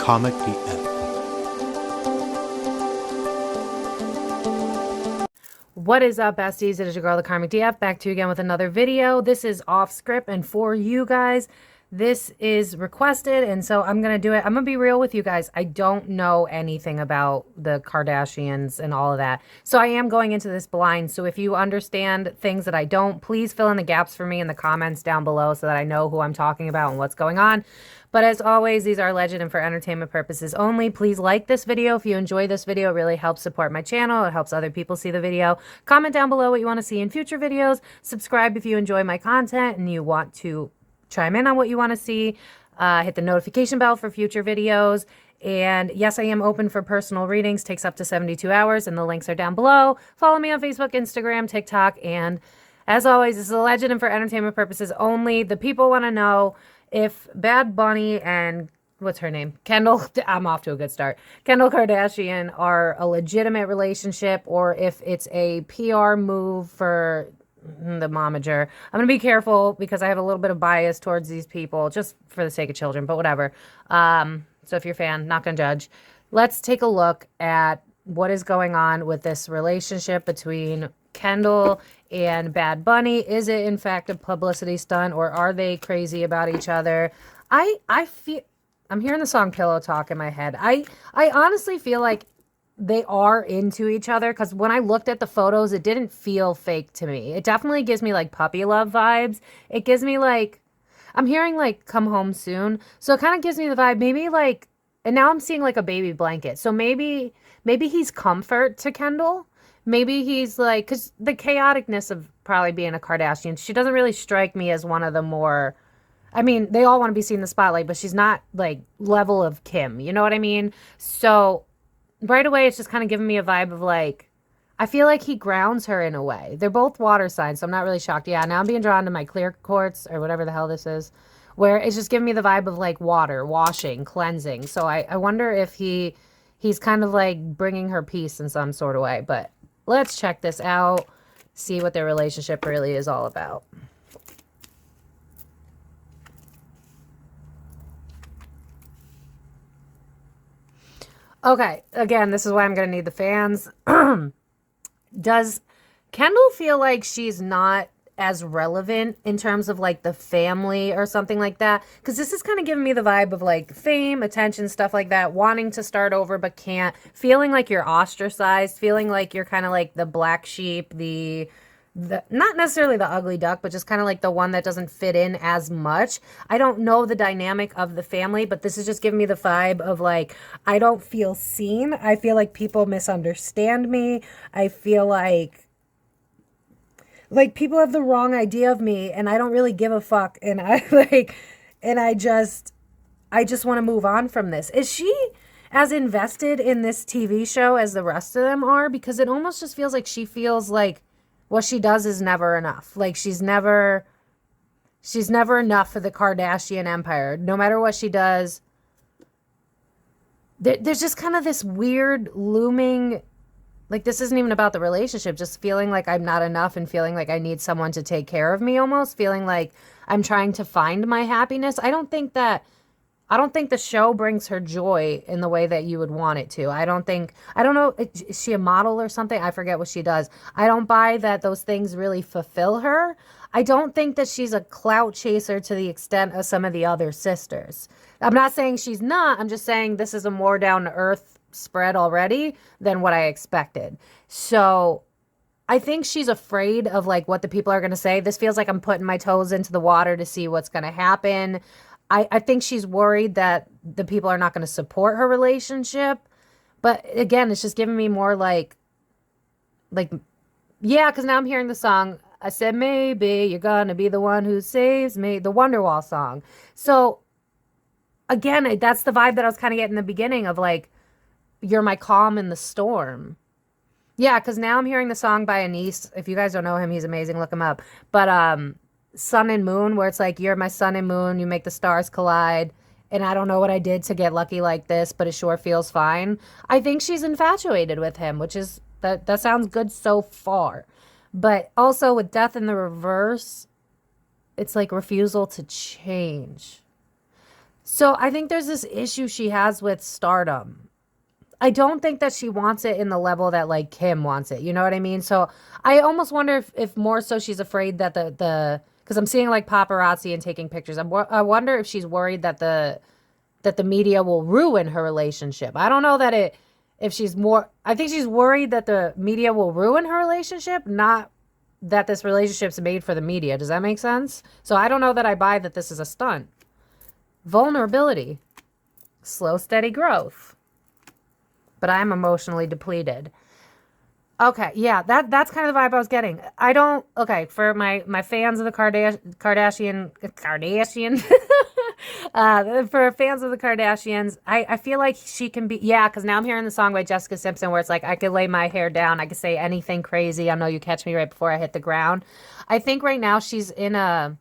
Karmic DF. What is up, besties? It is your girl, the Karmic DF, back to you again with another video. This is off script, and for you guys, this is requested, and so I'm going to do it. I'm going to be real with you guys. I don't know anything about the Kardashians and all of that, so I am going into this blind. So if you understand things that I don't, please fill in the gaps for me in the comments down below so that I know who I'm talking about and what's going on. But as always, these are legend and for entertainment purposes only. Please like this video. If you enjoy this video, it really helps support my channel. It helps other people see the video. Comment down below what you want to see in future videos. Subscribe if you enjoy my content and you want to chime in on what you want to see. Hit the notification bell for future videos. And yes, I am open for personal readings. Takes up to 72 hours, and the links are down below. Follow me on Facebook, Instagram, TikTok, and as always, this is a legend and for entertainment purposes only. The people want to know if Bad Bunny and, what's her name? Kendall, I'm off to a good start. Kendall Kardashian are a legitimate relationship, or if it's a PR move for the momager. I'm going to be careful because I have a little bit of bias towards these people, just for the sake of children, but whatever. So if you're a fan, not going to judge. Let's take a look at what is going on with this relationship between Kendall and Bad Bunny. Is it in fact a publicity stunt, or are they crazy about each other? I feel, I'm hearing the song Pillow Talk in my head. I honestly feel like they are into each other, because when I looked at the photos, it didn't feel fake to me. It definitely gives me like puppy love vibes. It gives me like, I'm hearing like come home soon. So it kind of gives me the vibe, maybe like, and now I'm seeing like a baby blanket. So maybe he's comfort to Kendall. Maybe he's like, because the chaoticness of probably being a Kardashian, she doesn't really strike me as one of the more, I mean, they all want to be seen in the spotlight, but she's not like level of Kim. You know what I mean? So right away, it's just kind of giving me a vibe of like, I feel like he grounds her in a way. They're both water signs, so I'm not really shocked. Yeah, now I'm being drawn to my clear quartz or whatever the hell this is, where it's just giving me the vibe of like water, washing, cleansing. So I wonder if he's kind of like bringing her peace in some sort of way. But let's check this out, see what their relationship really is all about. Okay, again, this is why I'm going to need the fans. Does Kendall feel like she's not as relevant in terms of like the family or something like that? Because this is kind of giving me the vibe of like fame, attention, stuff like that, wanting to start over but can't, feeling like you're ostracized, feeling like you're kind of like the black sheep, the not necessarily the ugly duck, but just kind of like the one that doesn't fit in as much. I don't know the dynamic of the family, but this is just giving me the vibe of like, I don't feel seen. I feel like people misunderstand me. I feel like people have the wrong idea of me, and I don't really give a fuck. And I just want to move on from this. Is she as invested in this TV show as the rest of them are? Because it almost just feels like she feels like what she does is never enough. Like she's never enough for the Kardashian empire. No matter what she does, there's just kind of this weird looming, like this isn't even about the relationship, just feeling like I'm not enough and feeling like I need someone to take care of me, almost feeling like I'm trying to find my happiness. I don't think the show brings her joy in the way that you would want it to. I don't know, is she a model or something? I forget what she does. I don't buy that those things really fulfill her. I don't think that she's a clout chaser to the extent of some of the other sisters. I'm not saying she's not. I'm just saying this is a more down-to-earth spread already than what I expected. So I think she's afraid of like what the people are going to say. This feels like I'm putting my toes into the water to see what's going to happen. I think she's worried that the people are not going to support her relationship. But again, it's just giving me more like, yeah, because now I'm hearing the song, I said, maybe you're going to be the one who saves me, the Wonderwall song. So again, that's the vibe that I was kind of getting in the beginning of like, you're my calm in the storm. Yeah, because now I'm hearing the song by Anise. If you guys don't know him, he's amazing. Look him up. But Sun and Moon, where it's like, you're my sun and moon, you make the stars collide, and I don't know what I did to get lucky like this, but it sure feels fine. I think she's infatuated with him, which is, that sounds good so far. But also with Death in the Reverse, it's like refusal to change. So I think there's this issue she has with stardom. I don't think that she wants it in the level that like Kim wants it. You know what I mean? So I almost wonder if more so she's afraid that because I'm seeing like paparazzi and taking pictures. I wonder if she's worried that the media will ruin her relationship. I don't know that if she's more, I think she's worried that the media will ruin her relationship, not that this relationship's made for the media. Does that make sense? So I don't know that I buy that this is a stunt. Vulnerability, slow, steady growth. But I'm emotionally depleted. Okay, yeah, that's kind of the vibe I was getting. I don't, okay, for my fans of the Kardashian, for fans of the Kardashians, I feel like she can be, yeah, because now I'm hearing the song by Jessica Simpson where it's like, I could lay my hair down, I could say anything crazy, I know you catch me right before I hit the ground. I think right now she's in a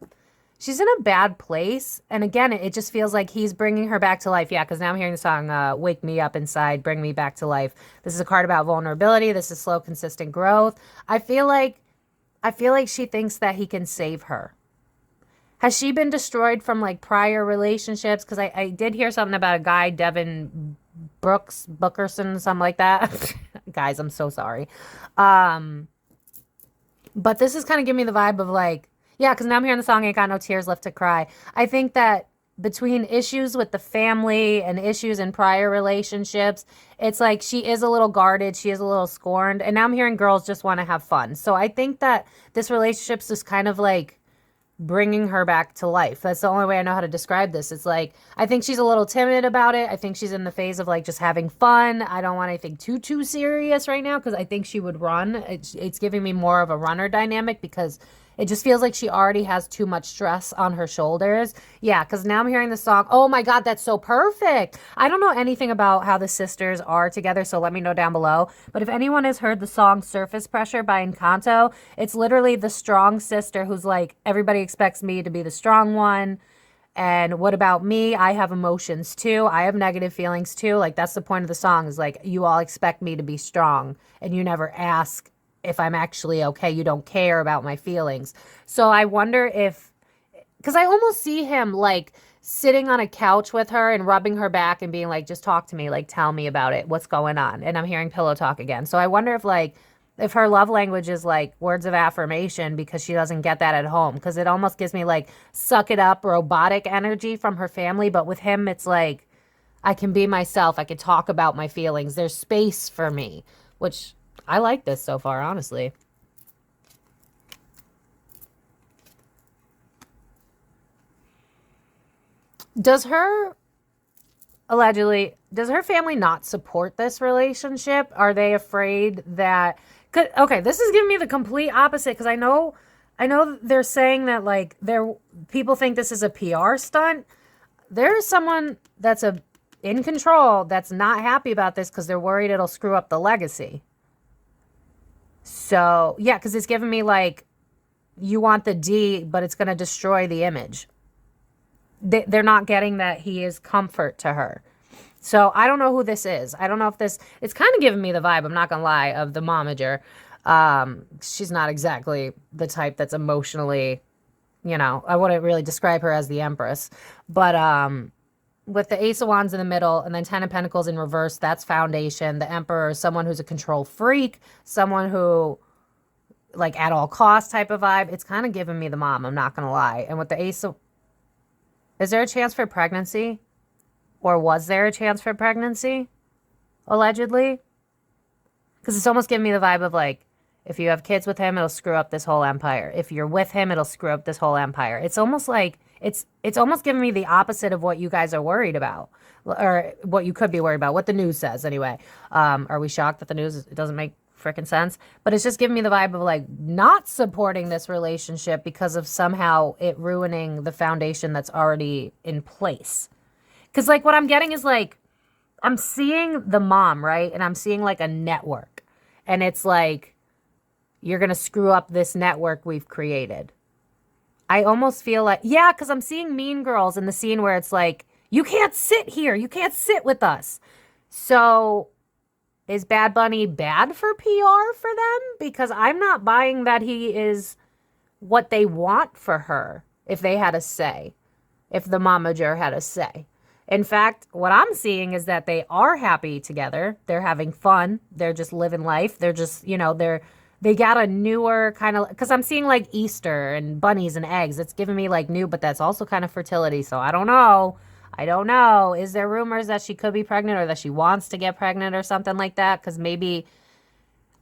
bad place. And again, it just feels like he's bringing her back to life. Yeah, because now I'm hearing the song, Wake Me Up Inside, Bring Me Back to Life. This is a card about vulnerability. This is slow, consistent growth. I feel like she thinks that he can save her. Has she been destroyed from like prior relationships? Because I did hear something about a guy, Devin Bookerson, something like that. Guys, I'm so sorry. But this is kind of giving me the vibe of like, yeah, because now I'm hearing the song Ain't Got No Tears Left to Cry. I think that between issues with the family and issues in prior relationships, it's like she is a little guarded, she is a little scorned, and now I'm hearing girls just want to have fun. So I think that this relationship's just kind of like bringing her back to life. That's the only way I know how to describe this. It's like, I think she's a little timid about it. I think she's in the phase of like just having fun. I don't want anything too serious right now because I think she would run. It's giving me more of a runner dynamic because it just feels like she already has too much stress on her shoulders. Yeah, because now I'm hearing the song. Oh my God, that's so perfect. I don't know anything about how the sisters are together, so let me know down below. But if anyone has heard the song Surface Pressure by Encanto, it's literally the strong sister who's like, everybody expects me to be the strong one. And what about me? I have emotions too. I have negative feelings too. Like that's the point of the song is like, you all expect me to be strong and you never ask if I'm actually okay. You don't care about my feelings. So I wonder if, because I almost see him like sitting on a couch with her and rubbing her back and being like, just talk to me, like tell me about it. What's going on? And I'm hearing pillow talk again. So I wonder if like, if her love language is like words of affirmation because she doesn't get that at home. Because it almost gives me like suck it up robotic energy from her family. But with him, it's like, I can be myself. I can talk about my feelings. There's space for me, which I like this so far, honestly. Does her family not support this relationship? Are they afraid that, okay, this is giving me the complete opposite because I know they're saying that like people think this is a PR stunt. There's someone that's in control that's not happy about this because they're worried it'll screw up the legacy. So, yeah, because it's giving me like, you want the D, but it's going to destroy the image. They're not getting that he is comfort to her. So, I don't know who this is. I don't know if it's kind of giving me the vibe, I'm not going to lie, of the momager. She's not exactly the type that's emotionally, I wouldn't really describe her as the Empress. But, with the Ace of Wands in the middle and then 10 of Pentacles in reverse, that's foundation. The Emperor is someone who's a control freak, someone who, like, at all costs type of vibe. It's kind of giving me the mom, I'm not going to lie. And with the Ace of... Is there a chance for pregnancy? Or was there a chance for pregnancy? Allegedly? Because it's almost giving me the vibe of, like, if you have kids with him, it'll screw up this whole empire. If you're with him, it'll screw up this whole empire. It's almost like... It's almost giving me the opposite of what you guys are worried about, or what you could be worried about, what the news says anyway. Are we shocked that the news, it doesn't make freaking sense? But it's just giving me the vibe of like not supporting this relationship because of somehow it ruining the foundation that's already in place. Because like what I'm getting is like, I'm seeing the mom, right? And I'm seeing like a network. And it's like, you're going to screw up this network we've created. I almost feel like, yeah, because I'm seeing Mean Girls in the scene where it's like, you can't sit here. You can't sit with us. So is Bad Bunny bad for PR for them? Because I'm not buying that he is what they want for her if they had a say, if the momager had a say. In fact, what I'm seeing is that they are happy together. They're having fun. They're just living life. They're just, they got a newer kind of, because I'm seeing like Easter and bunnies and eggs. It's giving me like new, but that's also kind of fertility. So I don't know. I don't know. Is there rumors that she could be pregnant or that she wants to get pregnant or something like that? Because maybe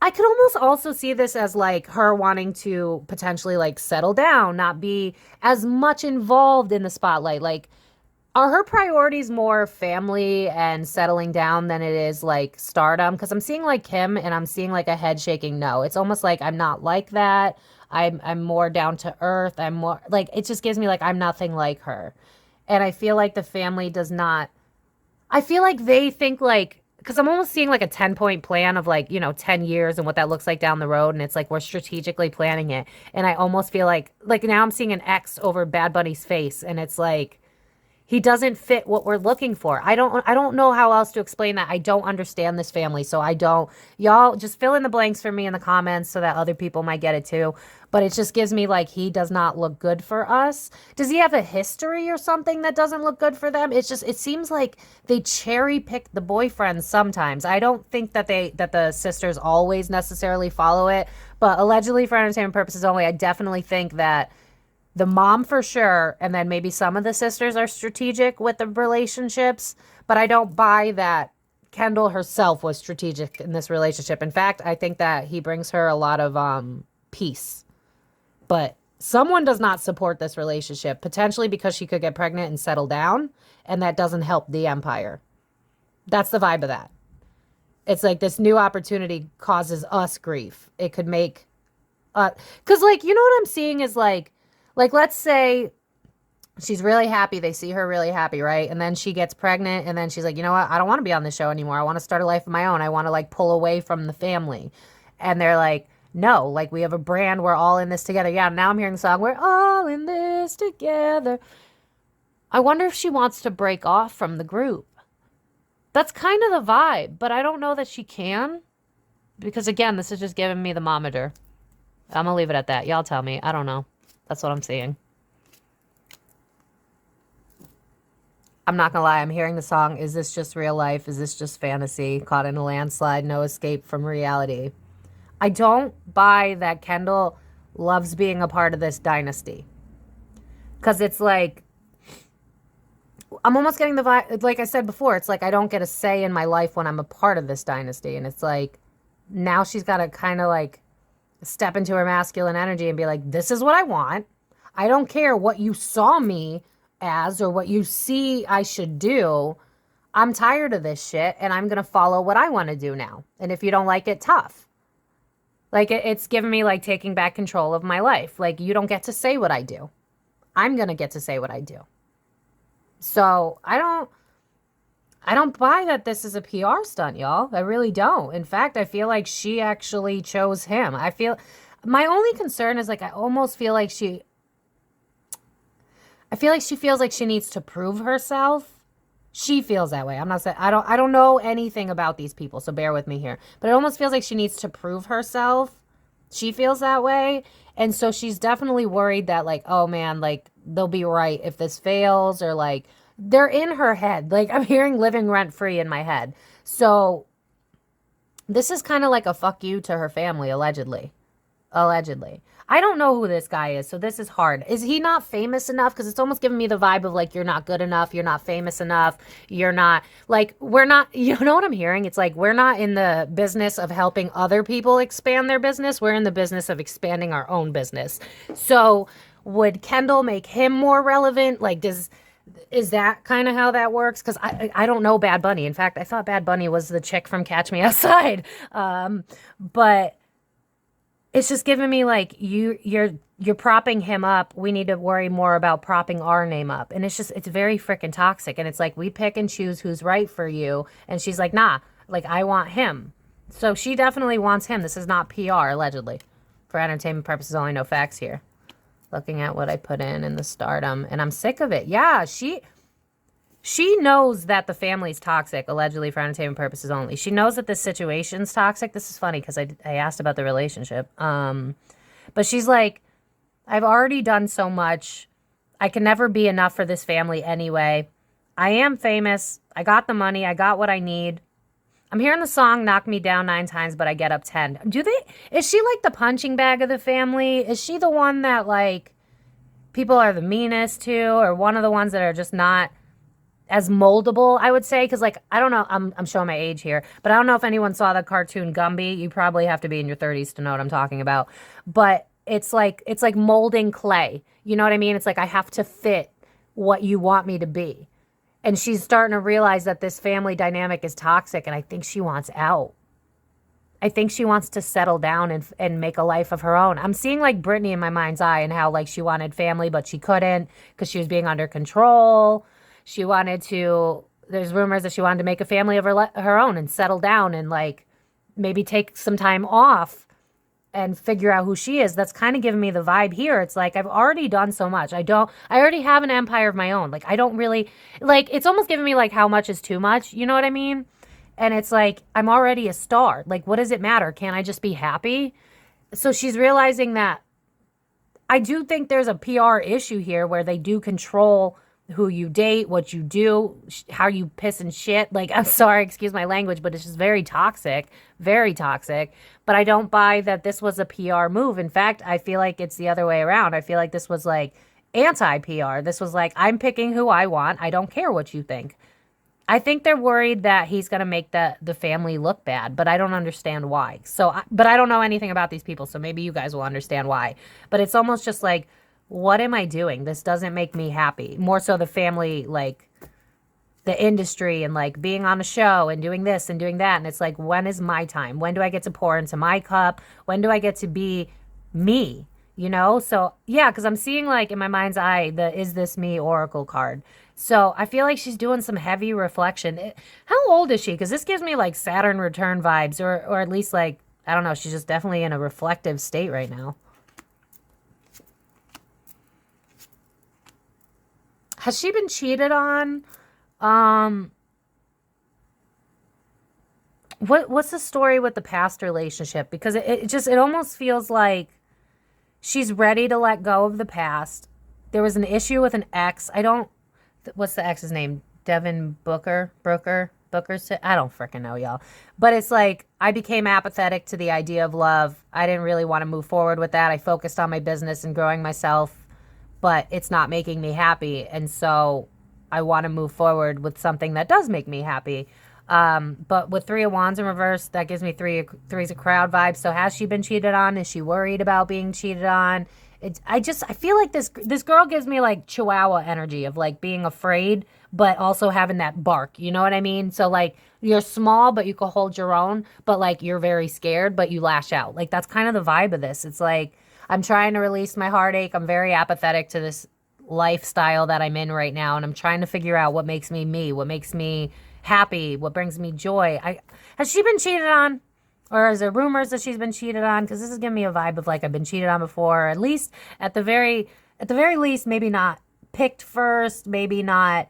I could almost also see this as like her wanting to potentially like settle down, not be as much involved in the spotlight. Like, are her priorities more family and settling down than it is like stardom? Because I'm seeing like Kim and I'm seeing like a head shaking no. It's almost like I'm not like that. I'm more down to earth. I'm more like, it just gives me like I'm nothing like her. And I feel like the family does not, I feel like they think like, because I'm almost seeing like a 10-point plan of like, 10 years and what that looks like down the road. And it's like we're strategically planning it. And I almost feel like now I'm seeing an X over Bad Bunny's face. And it's like, he doesn't fit what we're looking for. I don't know how else to explain that. I don't understand this family. So I don't. Y'all just fill in the blanks for me in the comments so that other people might get it too. But it just gives me like he does not look good for us. Does he have a history or something that doesn't look good for them? It's just, it seems like they cherry pick the boyfriends sometimes. I don't think that the sisters always necessarily follow it. But allegedly for entertainment purposes only, I definitely think that the mom for sure, and then maybe some of the sisters are strategic with the relationships, but I don't buy that Kendall herself was strategic in this relationship. In fact, I think that he brings her a lot of peace. But someone does not support this relationship, potentially because she could get pregnant and settle down, and that doesn't help the empire. That's the vibe of that. It's like this new opportunity causes us grief. It could make, because like, what I'm seeing is like, let's say she's really happy. They see her really happy, right? And then she gets pregnant and then she's like, you know what? I don't want to be on this show anymore. I want to start a life of my own. I want to like pull away from the family. And they're like, no, like we have a brand. We're all in this together. Yeah, now I'm hearing the song, we're all in this together. I wonder if she wants to break off from the group. That's kind of the vibe, but I don't know that she can. Because again, this is just giving me the momager. I'm going to leave it at that. Y'all tell me. I don't know. That's what I'm seeing. I'm not gonna lie, I'm hearing the song, is this just real life? Is this just fantasy? Caught in a landslide, no escape from reality. I don't buy that Kendall loves being a part of this dynasty. Because it's like, I'm almost getting the vibe, like I said before, it's like I don't get a say in my life when I'm a part of this dynasty. And it's like, now she's got to kind of like step into her masculine energy and be like, this is what I want. I don't care what you saw me as or what you see I should do. I'm tired of this shit and I'm going to follow what I want to do now. And if you don't like it, tough. Like it's given me like taking back control of my life. Like you don't get to say what I do. I'm going to get to say what I do. So I don't buy that this is a PR stunt, y'all. I really don't. In fact, I feel like she actually chose him. My only concern is like, I almost feel like she feels like she needs to prove herself. She feels that way. I'm not saying, I don't know anything about these people, so bear with me here. But it almost feels like she needs to prove herself. She feels that way. And so she's definitely worried that like, oh man, like they'll be right if this fails, or like they're in her head. Like I'm hearing living rent free in my head. So this is kind of like a fuck you to her family, allegedly. Allegedly. I don't know who this guy is, so this is hard. Is he not famous enough? Because it's almost giving me the vibe of like, you're not good enough, you're not famous enough, you're not, like, we're not, you know what I'm hearing? It's like, we're not in the business of helping other people expand their business. We're in the business of expanding our own business. So would Kendall make him more relevant? Like, is that kind of how that works? Because I don't know Bad Bunny. In fact, I thought Bad Bunny was the chick from Catch Me Outside. But it's just giving me like, you're propping him up. We need to worry more about propping our name up. And it's very freaking toxic. And it's like, we pick and choose who's right for you. And she's like, nah, like I want him. So she definitely wants him. This is not PR, allegedly. For entertainment purposes only, no facts here. Looking at what I put in the stardom. And I'm sick of it. Yeah, she knows that the family's toxic, allegedly for entertainment purposes only. She knows that this situation's toxic. This is funny because I asked about the relationship. But she's like, I've already done so much. I can never be enough for this family anyway. I am famous. I got the money. I got what I need. I'm hearing the song knock me down 9 times, but I get up 10. Is she like the punching bag of the family? Is she the one that like people are the meanest to, or one of the ones that are just not as moldable, I would say? Because like, I don't know, I'm showing my age here, but I don't know if anyone saw the cartoon Gumby. You probably have to be in your 30s to know what I'm talking about. But it's like molding clay. You know what I mean? It's like I have to fit what you want me to be. And she's starting to realize that this family dynamic is toxic, and I think she wants out. I think she wants to settle down and make a life of her own. I'm seeing like Britney in my mind's eye, and how like she wanted family, but she couldn't because she was being under control. She wanted to, there's rumors that she wanted to make a family of her own and settle down and like maybe take some time off and figure out who she is. That's kind of giving me the vibe here. It's like, I've already done so much. I already have an empire of my own. Like, I don't really, like, it's almost giving me like how much is too much. You know what I mean? And it's like, I'm already a star. Like, what does it matter? Can't I just be happy? So she's realizing that I do think there's a PR issue here where they do control who you date, what you do, how you piss and shit. Like, I'm sorry, excuse my language, but it's just very toxic, very toxic. But I don't buy that this was a PR move. In fact, I feel like it's the other way around. I feel like this was like anti-PR. This was like, I'm picking who I want. I don't care what you think. I think they're worried that he's going to make the family look bad, but I don't understand why. But I don't know anything about these people, so maybe you guys will understand why. But it's almost just like, what am I doing? This doesn't make me happy. More so the family, like the industry and like being on a show and doing this and doing that. And it's like, when is my time? When do I get to pour into my cup? When do I get to be me? You know? So yeah, because I'm seeing like in my mind's eye, the Is This Me Oracle card. So I feel like she's doing some heavy reflection. How old is she? Because this gives me like Saturn return vibes, or at least like, I don't know, she's just definitely in a reflective state right now. Has she been cheated on? What's the story with the past relationship? Because it almost feels like she's ready to let go of the past. There was an issue with an ex. What's the ex's name? Devin Booker? I don't freaking know, y'all. But it's like, I became apathetic to the idea of love. I didn't really want to move forward with that. I focused on my business and growing myself, but it's not making me happy. And so I want to move forward with something that does make me happy. But with 3 of Wands in reverse, that gives me threes of crowd vibes. So has she been cheated on? Is she worried about being cheated on? I feel like this girl gives me like Chihuahua energy of like being afraid, but also having that bark. You know what I mean? So like, you're small, but you can hold your own, but like you're very scared, but you lash out. Like, that's kind of the vibe of this. It's like, I'm trying to release my heartache. I'm very apathetic to this lifestyle that I'm in right now. And I'm trying to figure out what makes me, what makes me happy, what brings me joy. Has she been cheated on? Or is there rumors that she's been cheated on? Because this is giving me a vibe of like, I've been cheated on before. Or at least at the very least, maybe not picked first, maybe not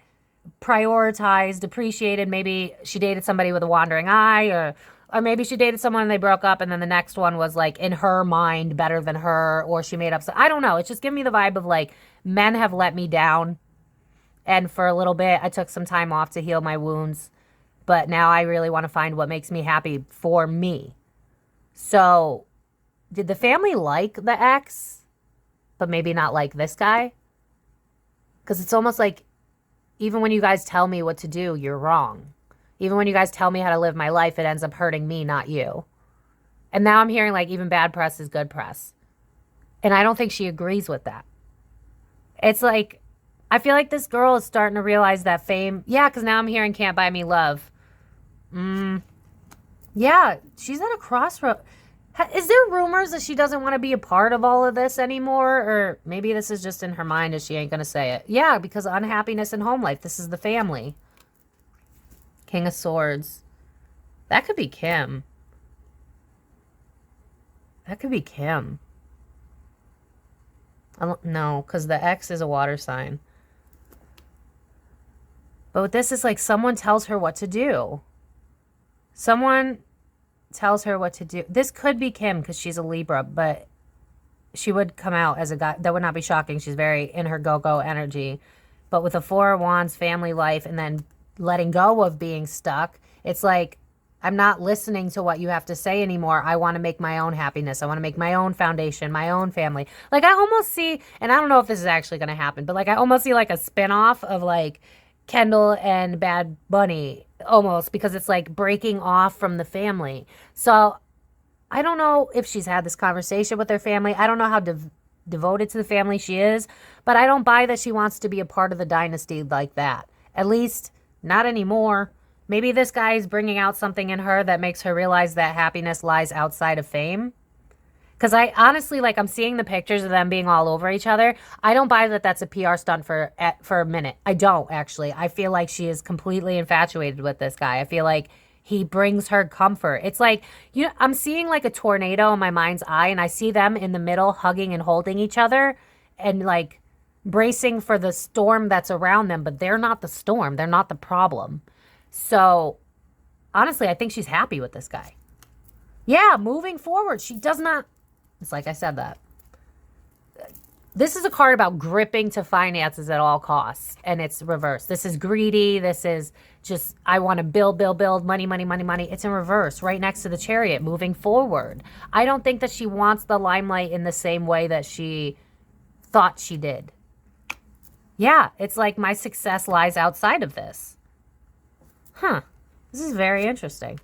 prioritized, appreciated. Maybe she dated somebody with a wandering eye, or maybe she dated someone and they broke up, and then the next one was like in her mind better than her, or she made up. I don't know. It's just giving me the vibe of like, men have let me down. And for a little bit, I took some time off to heal my wounds. But now I really want to find what makes me happy for me. So, did the family like the ex, but maybe not like this guy? Because it's almost like, even when you guys tell me what to do, you're wrong. Even when you guys tell me how to live my life, it ends up hurting me, not you. And now I'm hearing like, even bad press is good press. And I don't think she agrees with that. It's like, I feel like this girl is starting to realize that fame. Yeah, because now I'm hearing can't buy me love. Yeah, she's at a crossroad. Is there rumors that she doesn't want to be a part of all of this anymore? Or maybe this is just in her mind and she ain't going to say it. Yeah, because unhappiness in home life. This is the family. King of Swords. That could be Kim. That could be Kim. No, because the ex is a water sign. But this is like, someone tells her what to do. Someone tells her what to do. This could be Kim because she's a Libra, but she would come out as a guy. That would not be shocking. She's very in her go-go energy. But with the Four of Wands, family life, and then letting go of being stuck, it's like, I'm not listening to what you have to say anymore. I want to make my own happiness. I want to make my own foundation, my own family. Like, I almost see, and I don't know if this is actually going to happen, but like, I almost see like a spinoff of like Kendall and Bad Bunny almost, because it's like breaking off from the family. So I don't know if she's had this conversation with her family. I don't know how devoted to the family she is, but I don't buy that she wants to be a part of the dynasty like that. At least not anymore. Maybe this guy is bringing out something in her that makes her realize that happiness lies outside of fame. Because I honestly, like, I'm seeing the pictures of them being all over each other. I don't buy that that's a PR stunt for a minute. I don't, actually. I feel like she is completely infatuated with this guy. I feel like he brings her comfort. It's like, you know, I'm seeing like a tornado in my mind's eye, and I see them in the middle hugging and holding each other and like bracing for the storm that's around them. But they're not the storm. They're not the problem. So, honestly, I think she's happy with this guy. Yeah, moving forward. She does not... It's like I said that. This is a card about gripping to finances at all costs, and it's reversed. This is greedy. This is just, I want to build, money, money, money, money. It's in reverse, right next to the Chariot, moving forward. I don't think that she wants the limelight in the same way that she thought she did. Yeah, it's like my success lies outside of this. Huh. This is very interesting.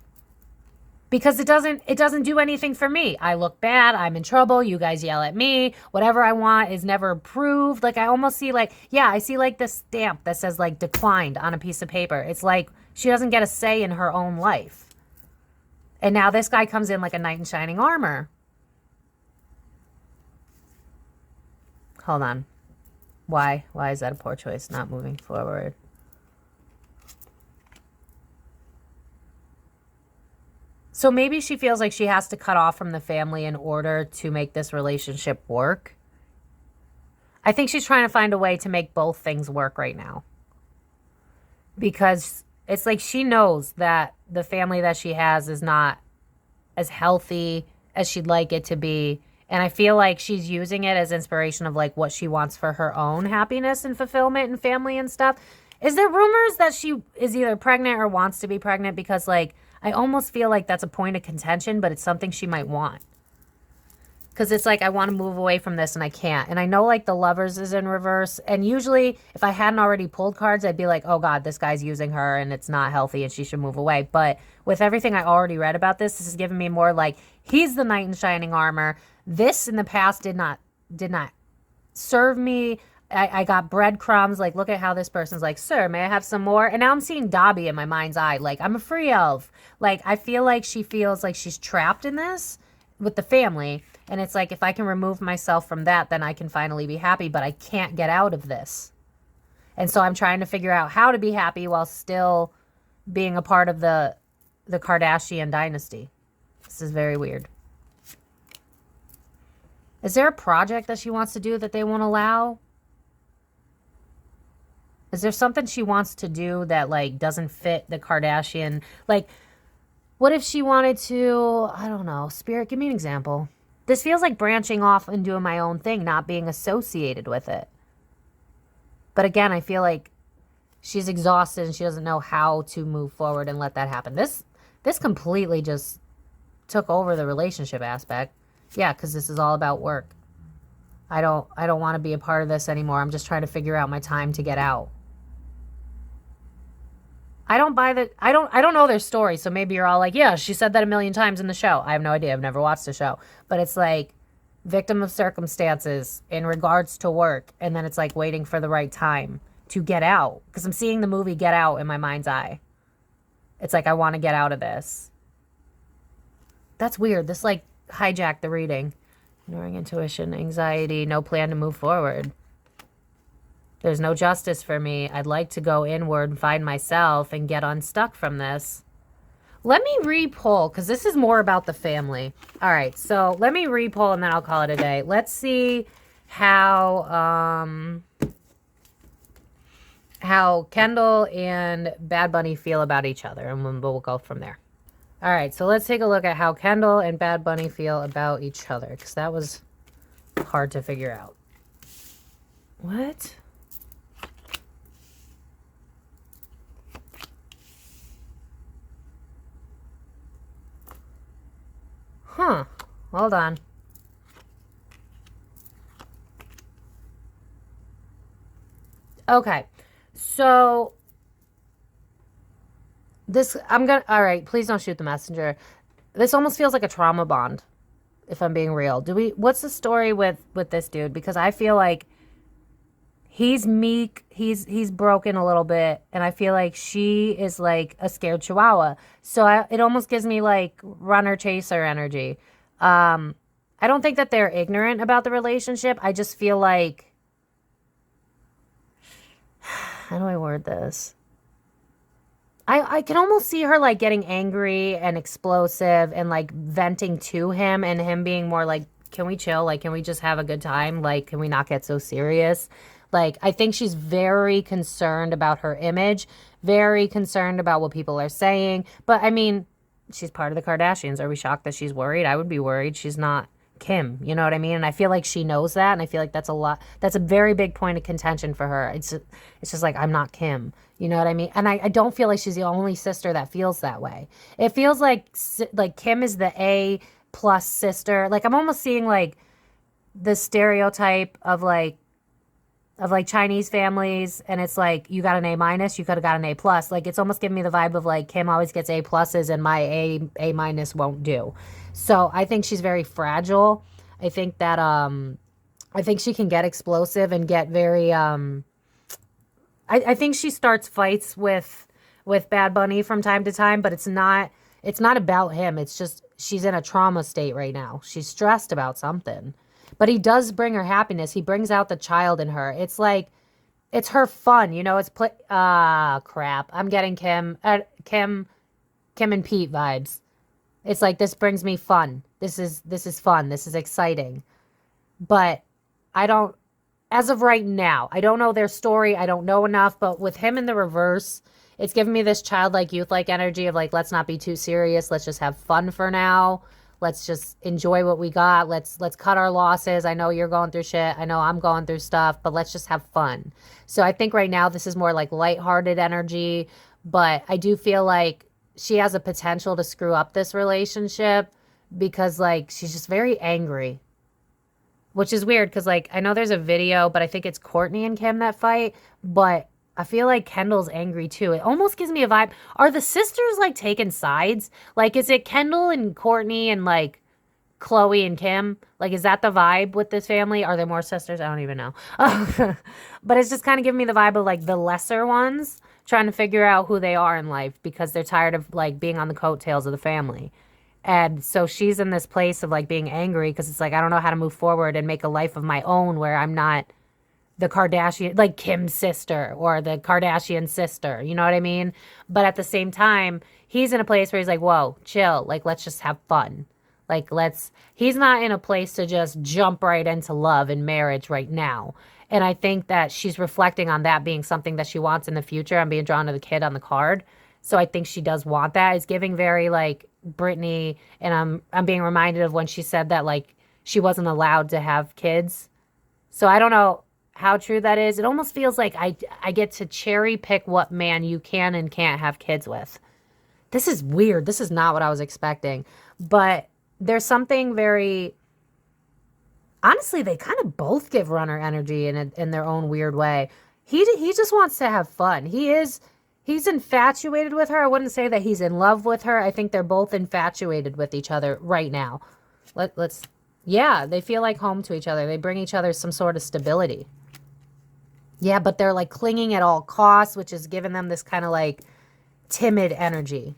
Because it doesn't do anything for me. I look bad. I'm in trouble. You guys yell at me. Whatever I want is never approved. Like, I almost see like, yeah, I see like this stamp that says like declined on a piece of paper. It's like she doesn't get a say in her own life. And now this guy comes in like a knight in shining armor. Hold on. Why? Why is that a poor choice? Not moving forward. So maybe she feels like she has to cut off from the family in order to make this relationship work. I think she's trying to find a way to make both things work right now. Because it's like she knows that the family that she has is not as healthy as she'd like it to be. And I feel like she's using it as inspiration of like what she wants for her own happiness and fulfillment and family and stuff. Is there rumors that she is either pregnant or wants to be pregnant? Because like, I almost feel like that's a point of contention, but it's something she might want. Because it's like, I want to move away from this and I can't. And I know like the Lovers is in reverse. And usually if I hadn't already pulled cards, I'd be like, oh God, this guy's using her and it's not healthy and she should move away. But with everything I already read about this is giving me more like, he's the knight in shining armor. This in the past did not serve me. I got breadcrumbs, like, look at how this person's like, sir, may I have some more? And now I'm seeing Dobby in my mind's eye. Like, I'm a free elf. Like, I feel like she feels like she's trapped in this with the family. And it's like, if I can remove myself from that, then I can finally be happy. But I can't get out of this. And so I'm trying to figure out how to be happy while still being a part of the Kardashian dynasty. This is very weird. Is there a project that she wants to do that they won't allow? Is there something she wants to do that, like, doesn't fit the Kardashian? Like, what if she wanted to, I don't know, Spirit, give me an example. This feels like branching off and doing my own thing, not being associated with it. But again, I feel like she's exhausted and she doesn't know how to move forward and let that happen. This completely just took over the relationship aspect. Yeah, because this is all about work. I don't want to be a part of this anymore. I'm just trying to figure out my time to get out. I don't buy that. I don't know their story. So maybe you're all like, yeah, she said that a million times in the show. I have no idea. I've never watched the show. But it's like victim of circumstances in regards to work. And then it's like waiting for the right time to get out. Because I'm seeing the movie Get Out in my mind's eye. It's like, I want to get out of this. That's weird. This like hijacked the reading. Ignoring intuition, anxiety, no plan to move forward. There's no justice for me. I'd like to go inward and find myself and get unstuck from this. Let me re-pull, because this is more about the family. All right, so let me re-pull and then I'll call it a day. Let's see how Kendall and Bad Bunny feel about each other, and we'll go from there. All right, so let's take a look at how Kendall and Bad Bunny feel about each other, because that was hard to figure out. What? Huh. Hold on. Okay. So this, all right, please don't shoot the messenger. This almost feels like a trauma bond, if I'm being real. What's the story with this dude? Because I feel like he's meek, he's broken a little bit, and I feel like she is like a scared chihuahua. So it almost gives me like runner chaser energy. I don't think that they're ignorant about the relationship. I just feel like, how do I word this? I can almost see her like getting angry and explosive and like venting to him, and him being more like, can we chill? Like, can we just have a good time? Like, can we not get so serious? Like, I think she's very concerned about her image, very concerned about what people are saying. But I mean, she's part of the Kardashians. Are we shocked that she's worried? I would be worried. She's not Kim, you know what I mean? And I feel like she knows that, and I feel like that's a very big point of contention for her. It's just like, I'm not Kim, you know what I mean? And I don't feel like she's the only sister that feels that way. It feels like Kim is the A plus sister. Like, I'm almost seeing like the stereotype of like Chinese families, and it's like, you got an A minus, you could have got an A plus. Like, it's almost giving me the vibe of like, Kim always gets A pluses and my A minus won't do. So I think she's very fragile. I think that I think she can get explosive and get very I think she starts fights with Bad Bunny from time to time, but it's not about him. It's just she's in a trauma state right now. She's stressed about something. But he does bring her happiness. He brings out the child in her. It's like, it's her fun, you know. It's crap. I'm getting Kim and Pete vibes. It's like, this brings me fun. This is fun. This is exciting. But I don't, as of right now, I don't know their story. I don't know enough. But with him in the reverse, it's giving me this childlike, youth-like energy of like, let's not be too serious. Let's just have fun for now. Let's just enjoy what we got. Let's cut our losses. I know you're going through shit. I know I'm going through stuff, but let's just have fun. So I think right now this is more like lighthearted energy, but I do feel like she has a potential to screw up this relationship because like she's just very angry, which is weird because like I know there's a video, but I think it's Courtney and Kim that fight, but I feel like Kendall's angry too. It almost gives me a vibe. Are the sisters like taking sides? Like, is it Kendall and Courtney and like Chloe and Kim? Like, is that the vibe with this family? Are there more sisters? I don't even know. But it's just kind of giving me the vibe of like the lesser ones trying to figure out who they are in life because they're tired of like being on the coattails of the family. And so she's in this place of like being angry because it's like, I don't know how to move forward and make a life of my own where I'm not the Kardashian, like Kim's sister or the Kardashian sister, you know what I mean? But at the same time, he's in a place where he's like, whoa, chill. Like, let's just have fun. Like, he's not in a place to just jump right into love and marriage right now. And I think that she's reflecting on that being something that she wants in the future. I'm being drawn to the kid on the card. So I think she does want that. It's giving very like Britney, and I'm being reminded of when she said that like she wasn't allowed to have kids. So I don't know how true that is. It almost feels like I get to cherry pick what man you can and can't have kids with. This is weird. This is not what I was expecting. But there's something very, honestly, they kind of both give runner energy in their own weird way. He just wants to have fun. He's infatuated with her. I wouldn't say that he's in love with her. I think they're both infatuated with each other right now. Yeah, they feel like home to each other. They bring each other some sort of stability. Yeah, but they're like clinging at all costs, which is giving them this kind of like timid energy.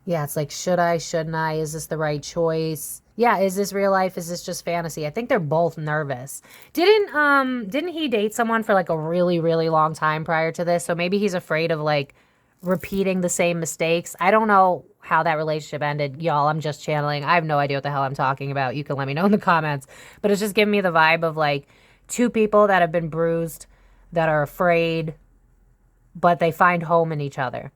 Yeah, it's like, should I, shouldn't I? Is this the right choice? Yeah, is this real life? Is this just fantasy? I think they're both nervous. Didn't he date someone for like a really, really long time prior to this? So maybe he's afraid of like repeating the same mistakes. I don't know how that relationship ended. Y'all, I'm just channeling. I have no idea what the hell I'm talking about. You can let me know in the comments. But it's just giving me the vibe of like two people that have been bruised, that are afraid, but they find home in each other.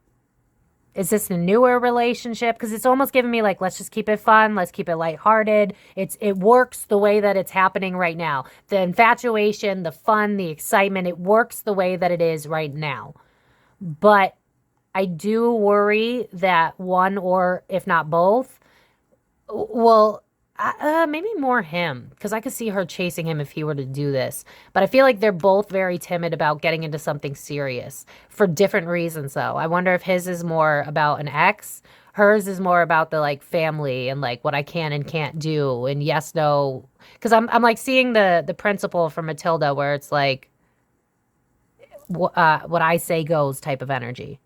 Is this a newer relationship? Because it's almost giving me like, let's just keep it fun. Let's keep it lighthearted. It works the way that it's happening right now. The infatuation, the fun, the excitement, it works the way that it is right now. But I do worry that one, or if not both, Well, maybe more him, because I could see her chasing him if he were to do this. But I feel like they're both very timid about getting into something serious for different reasons, though. I wonder if his is more about an ex, hers is more about the like family and like what I can and can't do and yes, no. Because I'm like seeing the principle from Matilda where it's like what I say goes type of energy.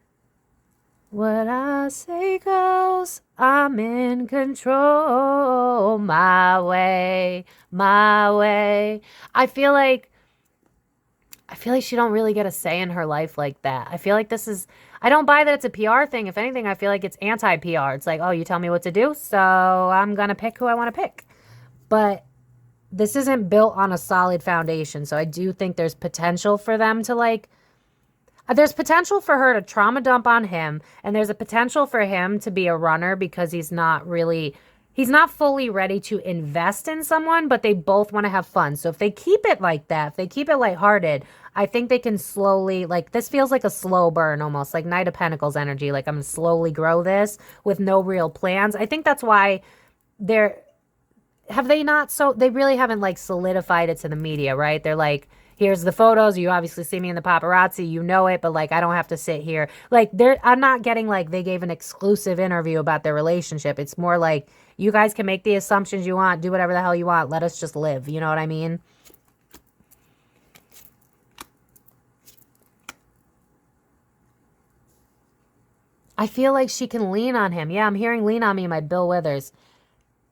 What I say goes, I'm in control, my way, my way. I feel like she don't really get a say in her life like that. I feel like I don't buy that it's a PR thing. If anything, I feel like it's anti-PR. It's like, oh, you tell me what to do, so I'm going to pick who I want to pick. But this isn't built on a solid foundation, so I do think there's potential for them to like, there's potential for her to trauma dump on him, and there's a potential for him to be a runner because he's not fully ready to invest in someone, but they both want to have fun. So if they keep it like that, if they keep it lighthearted, I think they can slowly, like, this feels like a slow burn almost, like Knight of Pentacles energy. Like, I'm going to slowly grow this with no real plans. I think that's why they really haven't, like, solidified it to the media, right? They're like, here's the photos. You obviously see me in the paparazzi. You know it, but like, I don't have to sit here. Like, I'm not getting like they gave an exclusive interview about their relationship. It's more like, you guys can make the assumptions you want, do whatever the hell you want. Let us just live. You know what I mean? I feel like she can lean on him. Yeah, I'm hearing lean on me in my Bill Withers.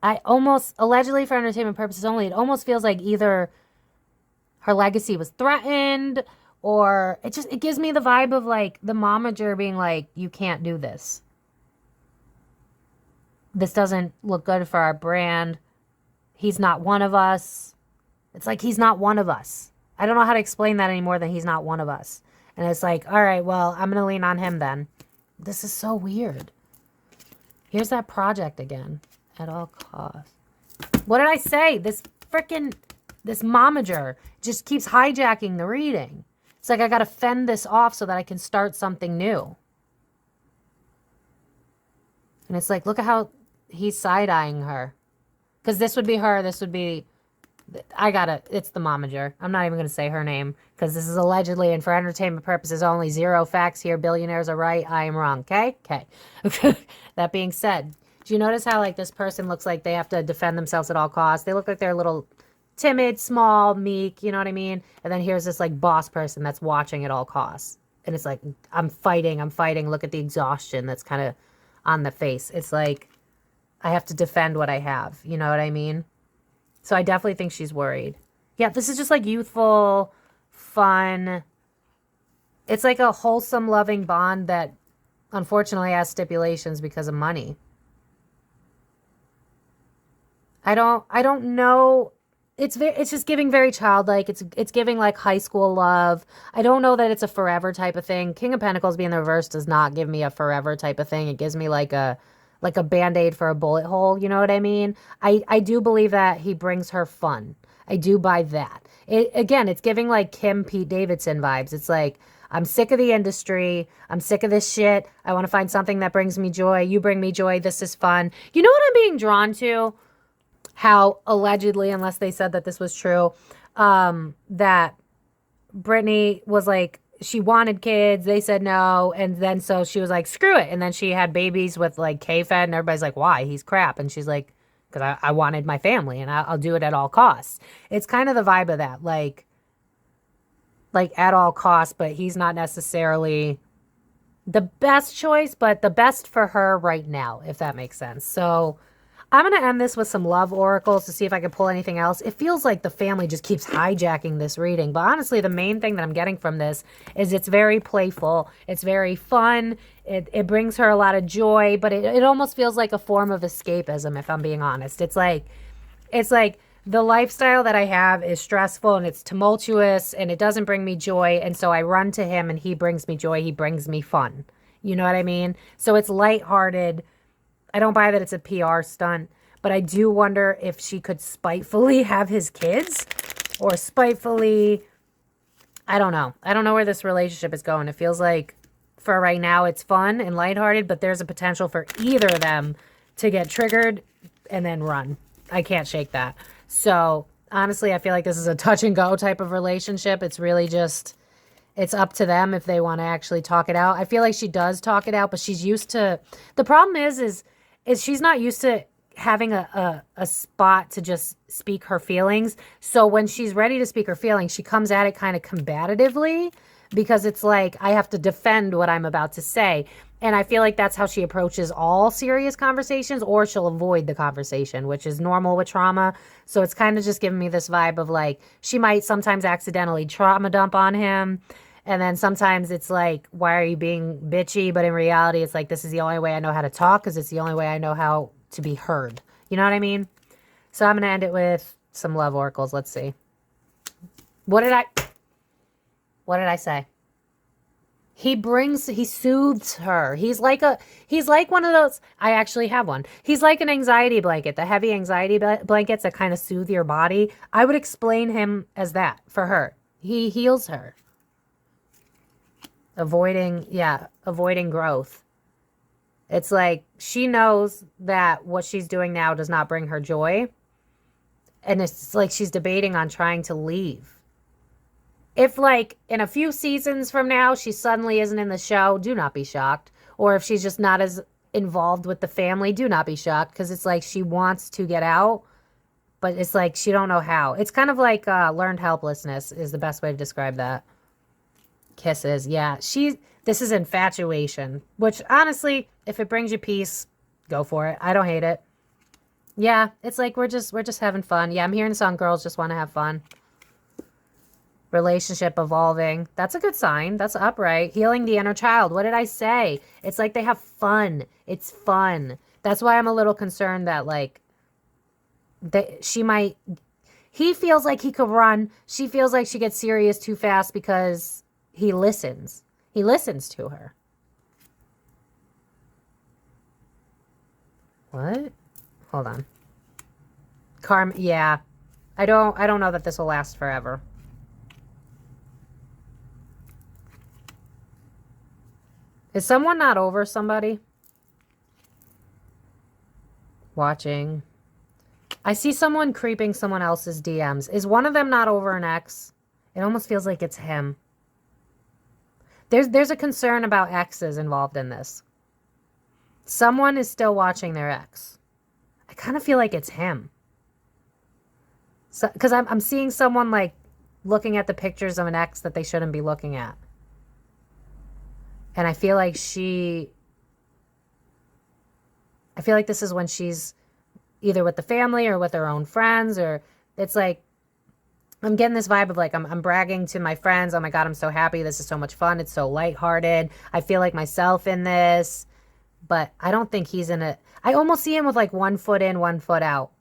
I almost, allegedly for entertainment purposes only, it almost feels like either her legacy was threatened, or it gives me the vibe of like the momager being like, you can't do this. This doesn't look good for our brand. He's not one of us. It's like, he's not one of us. I don't know how to explain that any more than he's not one of us. And it's like, all right, well, I'm going to lean on him then. This is so weird. Here's that project again. At all costs. What did I say? This momager just keeps hijacking the reading. It's like I got to fend this off so that I can start something new. And it's like, look at how he's side-eyeing her. Because this would be her. This would be... it's the momager. I'm not even going to say her name. Because this is allegedly, and for entertainment purposes only, zero facts here. Billionaires are right. I am wrong. Okay? Okay. That being said, do you notice how like this person looks like they have to defend themselves at all costs? They look like they're a little... timid, small, meek, you know what I mean? And then here's this like boss person that's watching at all costs. And it's like, I'm fighting. Look at the exhaustion that's kind of on the face. It's like, I have to defend what I have. You know what I mean? So I definitely think she's worried. Yeah, this is just like youthful, fun. It's like a wholesome, loving bond that unfortunately has stipulations because of money. I don't know. It's just giving very childlike. It's giving like high school love. I don't know that it's a forever type of thing. King of Pentacles being the reverse does not give me a forever type of thing. It gives me like a Band-Aid for a bullet hole. You know what I mean? I do believe that he brings her fun. I do buy that. It's giving like Pete Davidson vibes. It's like, I'm sick of the industry. I'm sick of this shit. I want to find something that brings me joy. You bring me joy. This is fun. You know what I'm being drawn to? How allegedly, unless they said that this was true, that Brittany was like, she wanted kids, they said no, and then so she was like, screw it, and then she had babies with like K-Fed, and everybody's like, why? He's crap. And she's like, because I wanted my family, and I'll do it at all costs. It's kind of the vibe of that, like at all costs, but he's not necessarily the best choice, but the best for her right now, if that makes sense. So I'm going to end this with some love oracles to see if I can pull anything else. It feels like the family just keeps hijacking this reading. But honestly, the main thing that I'm getting from this is it's very playful. It's very fun. It brings her a lot of joy, but it almost feels like a form of escapism, if I'm being honest. It's like the lifestyle that I have is stressful and it's tumultuous and it doesn't bring me joy. And so I run to him and he brings me joy. He brings me fun. You know what I mean? So it's lighthearted. I don't buy that it's a PR stunt, but I do wonder if she could spitefully have his kids or spitefully, I don't know. I don't know where this relationship is going. It feels like for right now it's fun and lighthearted, but there's a potential for either of them to get triggered and then run. I can't shake that. So honestly, I feel like this is a touch and go type of relationship. It's really just, it's up to them if they want to actually talk it out. I feel like she does talk it out, but she's used to, the problem is she's not used to having a spot to just speak her feelings. So when she's ready to speak her feelings, she comes at it kind of combatively, because it's like, I have to defend what I'm about to say. And I feel like that's how she approaches all serious conversations, or she'll avoid the conversation, which is normal with trauma. So it's kind of just giving me this vibe of like, she might sometimes accidentally trauma dump on him. And then sometimes it's like, why are you being bitchy? But in reality, it's like, this is the only way I know how to talk, because it's the only way I know how to be heard. You know what I mean? So I'm going to end it with some love oracles. Let's see. What did I say? He soothes her. He's like one of those, I actually have one. He's like an anxiety blanket, the heavy anxiety blankets that kind of soothe your body. I would explain him as that for her. He heals her. Avoiding growth. It's like she knows that what she's doing now does not bring her joy. And it's like she's debating on trying to leave. If like in a few seasons from now, she suddenly isn't in the show, do not be shocked. Or if she's just not as involved with the family, do not be shocked. Because it's like she wants to get out, but it's like she don't know how. It's kind of like learned helplessness is the best way to describe that. Kisses, yeah. This is infatuation, which honestly, if it brings you peace, go for it. I don't hate it. Yeah, it's like we're just having fun. Yeah, I'm hearing the song Girls Just Want to Have Fun. Relationship evolving. That's a good sign. That's upright. Healing the inner child. What did I say? It's like they have fun. It's fun. That's why I'm a little concerned that like he feels like he could run. She feels like she gets serious too fast because he listens. He listens to her. What? Hold on. Yeah. I don't know that this will last forever. Is someone not over somebody? Watching. I see someone creeping someone else's DMs. Is one of them not over an ex? It almost feels like it's him. There's a concern about exes involved in this. Someone is still watching their ex. I kind of feel like it's him. So, because I'm seeing someone like looking at the pictures of an ex that they shouldn't be looking at. And I feel like this is when she's either with the family or with her own friends, or it's like, I'm getting this vibe of like, I'm bragging to my friends. Oh my God, I'm so happy. This is so much fun. It's so lighthearted. I feel like myself in this, but I don't think he's in it. I almost see him with like 1 foot in, 1 foot out.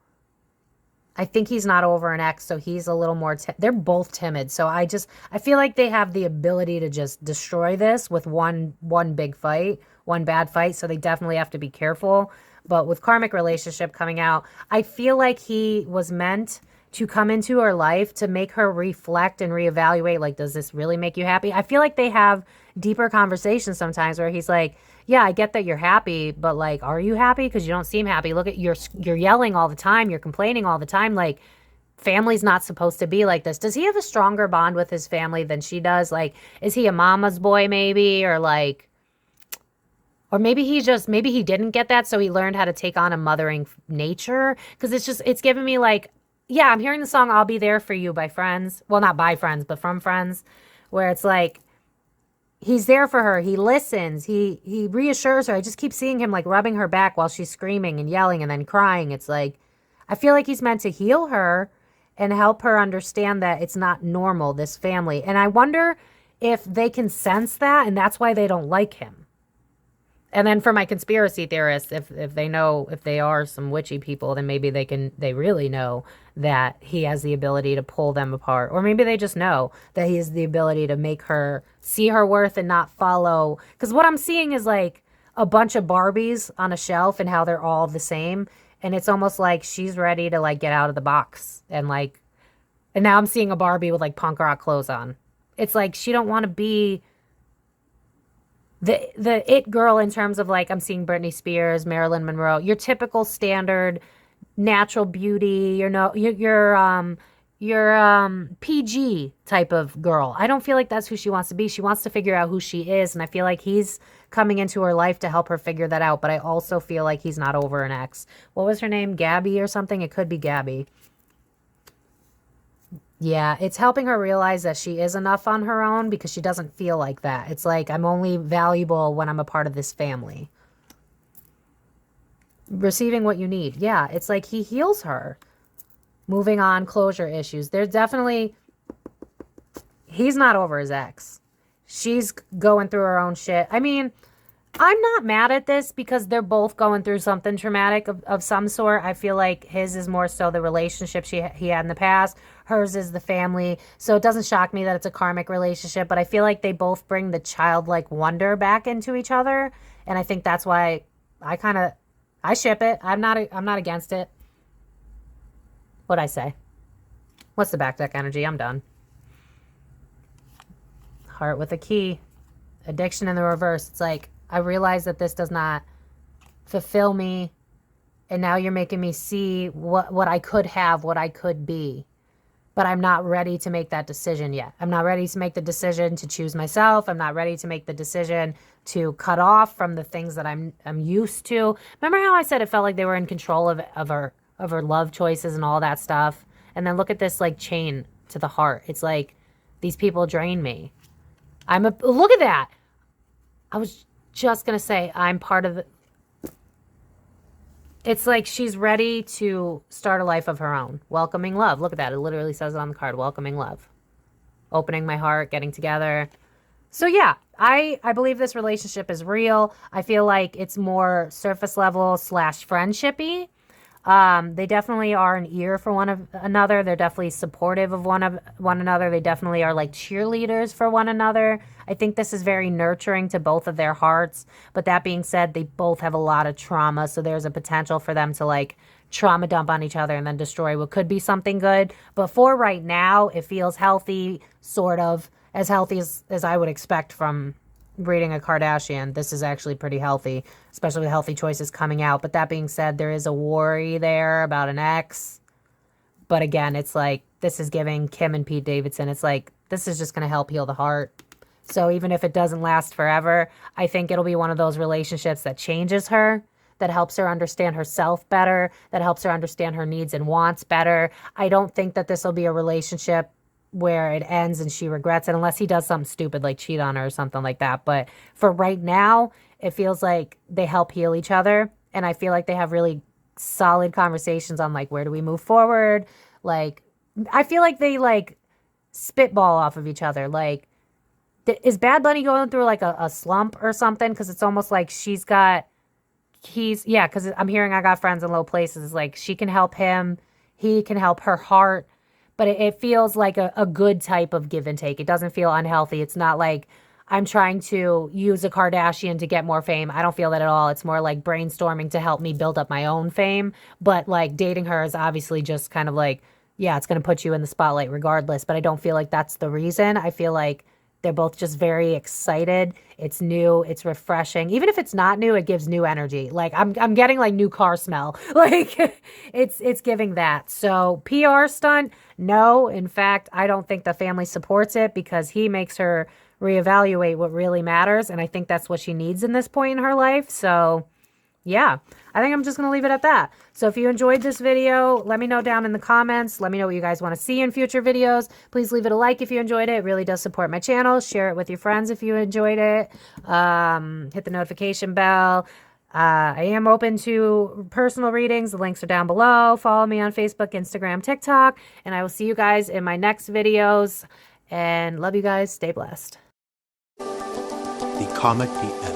I think he's not over an ex, so he's a little more, they're both timid. So I feel like they have the ability to just destroy this with one big fight, one bad fight. So they definitely have to be careful. But with karmic relationship coming out, I feel like he was meant to come into her life to make her reflect and reevaluate, like, does this really make you happy? I feel like they have deeper conversations sometimes where he's like, yeah, I get that you're happy, but like, are you happy? Because you don't seem happy. Look at you're yelling all the time. You're complaining all the time. Like, family's not supposed to be like this. Does he have a stronger bond with his family than she does? Like, is he a mama's boy maybe? Or like, or maybe he didn't get that, so he learned how to take on a mothering nature. Because it's giving me like, yeah, I'm hearing the song I'll Be There For You by Friends. Well, not by Friends, but from Friends. Where it's like, he's there for her. He listens. He reassures her. I just keep seeing him like rubbing her back while she's screaming and yelling and then crying. It's like, I feel like he's meant to heal her and help her understand that it's not normal, this family. And I wonder if they can sense that, and that's why they don't like him. And then for my conspiracy theorists, if they know, if they are some witchy people, then maybe they really know that he has the ability to pull them apart. Or maybe they just know that he has the ability to make her see her worth and not follow. Because what I'm seeing is like a bunch of Barbies on a shelf and how they're all the same. And it's almost like she's ready to like get out of the box. And now I'm seeing a Barbie with like punk rock clothes on. It's like she don't want to be the it girl in terms of like, I'm seeing Britney Spears, Marilyn Monroe, your typical standard natural beauty, you're PG type of girl. I don't feel like that's who she wants to be. She wants to figure out who she is, and I feel like he's coming into her life to help her figure that out, but I also feel like he's not over an ex. What was her name? Gabby or something? It could be Gabby. Yeah, it's helping her realize that she is enough on her own because she doesn't feel like that. It's like, I'm only valuable when I'm a part of this family. Receiving what you need. Yeah, it's like he heals her. Moving on, closure issues. There's definitely, he's not over his ex. She's going through her own shit. I mean, I'm not mad at this because they're both going through something traumatic of some sort. I feel like his is more so the relationship he had in the past. Hers is the family. So it doesn't shock me that it's a karmic relationship, but I feel like they both bring the childlike wonder back into each other. And I think that's why I ship it. I'm not against it. What'd I say? What's the back deck energy? I'm done. Heart with a key. Addiction in the reverse. It's like, I realize that this does not fulfill me, and now you're making me see what I could have, what I could be. But I'm not ready to make that decision yet. I'm not ready to make the decision to choose myself. I'm not ready to make the decision to cut off from the things that I'm used to. Remember how I said it felt like they were in control of her love choices and all that stuff? And then look at this like chain to the heart. It's like, these people drain me. Look at that. I was just going to say, I'm part of the, it's like she's ready to start a life of her own. Welcoming love. Look at that. It literally says it on the card. Welcoming love. Opening my heart, getting together. So yeah, I believe this relationship is real. I feel like it's more surface level / friendshipy. They definitely are an ear for one another. They're definitely supportive of one another. They definitely are like cheerleaders for one another. I think this is very nurturing to both of their hearts. But that being said, they both have a lot of trauma. So there's a potential for them to like trauma dump on each other and then destroy what could be something good. But for right now, it feels healthy, sort of as healthy as I would expect from reading a Kardashian. This is actually pretty healthy, especially with healthy choices coming out. But that being said, there is a worry there about an ex. But again, it's like, this is giving Kim and Pete Davidson. It's like, this is just going to help heal the heart. So even if it doesn't last forever, I think it'll be one of those relationships that changes her, that helps her understand herself better, that helps her understand her needs and wants better. I don't think that this will be a relationship where it ends and she regrets it, unless he does something stupid like cheat on her or something like that. But for right now, it feels like they help heal each other. And I feel like they have really solid conversations on like, where do we move forward? Like, I feel like they like spitball off of each other. Like, is Bad Bunny going through like a slump or something? Because it's almost like because I'm hearing I got friends in low places. It's like she can help him, he can help her heart. But it feels like a good type of give and take. It doesn't feel unhealthy. It's not like I'm trying to use a Kardashian to get more fame. I don't feel that at all. It's more like brainstorming to help me build up my own fame. But like dating her is obviously just kind of like, yeah, it's going to put you in the spotlight regardless. But I don't feel like that's the reason. I feel like they're both just very excited. It's new. It's refreshing. Even if it's not new, it gives new energy. Like I'm getting like new car smell. Like it's giving that. So PR stunt? No. In fact, I don't think the family supports it because he makes her reevaluate what really matters. And I think that's what she needs in this point in her life. So yeah, I think I'm just going to leave it at that. So if you enjoyed this video, let me know down in the comments. Let me know what you guys want to see in future videos. Please leave it a like if you enjoyed it. It really does support my channel. Share it with your friends if you enjoyed it. Hit the notification bell. I am open to personal readings. The links are down below. Follow me on Facebook, Instagram, TikTok. And I will see you guys in my next videos. And love you guys. Stay blessed. The Comic DM.